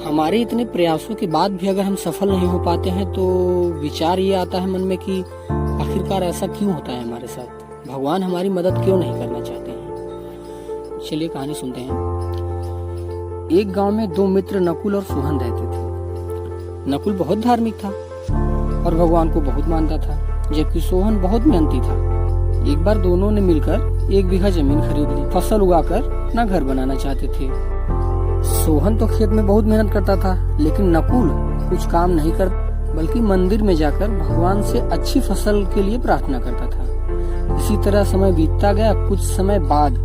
हमारे इतने प्रयासों के बाद भी अगर हम सफल नहीं हो पाते हैं तो विचार ये आता है मन में कि आखिरकार ऐसा क्यों होता है हमारे साथ, भगवान हमारी मदद क्यों नहीं करना चाहते हैं। चलिए कहानी सुनते हैं। एक गांव में दो मित्र नकुल और सोहन रहते थे। नकुल बहुत धार्मिक था और भगवान को बहुत मानता था, जबकि सोहन बहुत मेहनती था। एक बार दोनों ने मिलकर 1 बीघा जमीन खरीद ली। फसल उगाकर अपना घर बनाना चाहते थे। सोहन तो खेत में बहुत मेहनत करता था, लेकिन नकुल कुछ काम नहीं कर बल्कि मंदिर में जाकर भगवान से अच्छी फसल के लिए प्रार्थना करता था। इसी तरह समय बीतता गया। कुछ समय बाद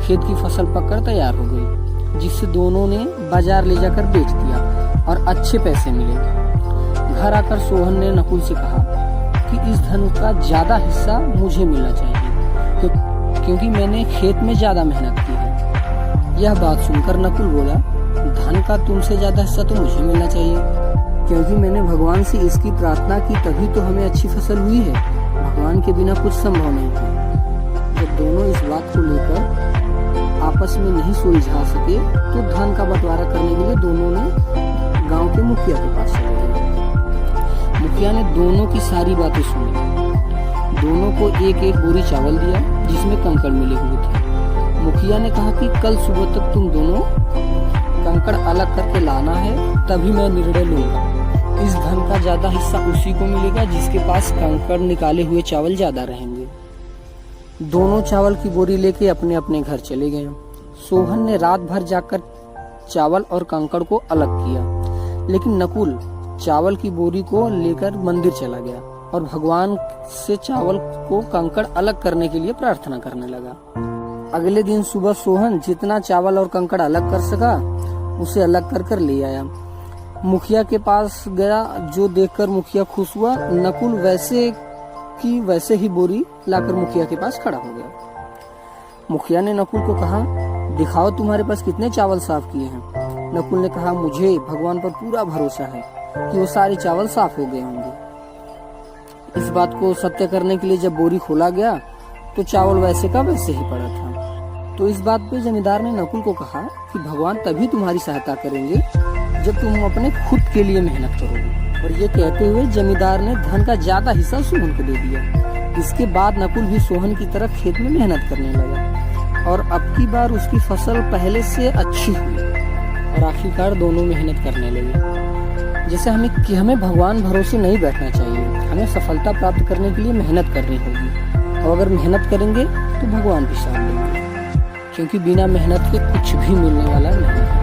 खेत की फसल पककर तैयार हो गई, जिससे दोनों ने बाजार ले जाकर बेच दिया और अच्छे पैसे मिले। घर आकर सोहन ने नकुल से कहा कि इस धन का ज्यादा हिस्सा मुझे मिलना चाहिए, क्योंकि मैंने खेत में ज्यादा मेहनत की है। यह बात सुनकर नकुल बोला, धन का तुमसे ज्यादा हिस्सा तो मुझे मिलना चाहिए, क्योंकि मैंने भगवान से इसकी प्रार्थना की, तभी तो हमें अच्छी फसल हुई है। भगवान के बिना कुछ संभव नहीं है। जब दोनों इस बात को लेकर आपस में नहीं सुलझा सके तो धन का बंटवारा करने के लिए दोनों ने गांव के मुखिया के पास चले गए। मुखिया ने दोनों की सारी बातें सुनी। दोनों को 1-1 बोरी चावल दिया, जिसमें कंकड़ मिले हुए थे। मुखिया ने कहा कि कल सुबह तक तुम दोनों कंकड़ अलग करके लाना है, तभी मैं निर्णय लूंगा। इस धन का ज्यादा हिस्सा उसी को मिलेगा जिसके पास कंकड़ निकाले हुए चावल ज्यादा रहेंगे। दोनों चावल की बोरी लेके अपने अपने घर चले गए। सोहन ने रात भर जाकर चावल और कंकड़ को अलग किया, लेकिन नकुल चावल की बोरी को लेकर मंदिर चला गया और भगवान से चावल को कंकड़ अलग करने के लिए प्रार्थना करने लगा। अगले दिन सुबह सोहन जितना चावल और कंकड़ अलग कर सका उसे अलग कर कर ले आया। मुखिया के पास गया, जो देखकर मुखिया खुश हुआ। नकुल वैसे ही बोरी लाकर मुखिया के पास खड़ा हो गया। मुखिया ने नकुल को कहा, दिखाओ तुम्हारे पास कितने चावल साफ किए हैं। नकुल ने कहा, मुझे भगवान पर पूरा भरोसा है कि वो सारे चावल साफ हो गए होंगे। इस बात को सत्य करने के लिए जब बोरी खोला गया तो चावल वैसे का वैसे ही पड़ा था। तो इस बात पे जमींदार ने नकुल को कहा कि भगवान तभी तुम्हारी सहायता करेंगे जब तुम अपने खुद के लिए मेहनत करोगे। और ये कहते हुए जमींदार ने धन का ज्यादा हिस्सा सोहन को दे दिया। इसके बाद नकुल भी सोहन की तरह खेत में मेहनत करने लगा और अब की बार उसकी फसल पहले से अच्छी हुई और आखिरकार दोनों मेहनत करने लगे। जैसे हमें भगवान भरोसे नहीं बैठना चाहिए, हमें सफलता प्राप्त करने के लिए मेहनत करनी होगी। और अगर मेहनत करेंगे तो भगवान भी साथ देंगे, क्योंकि बिना मेहनत के कुछ भी मिलने वाला नहीं है।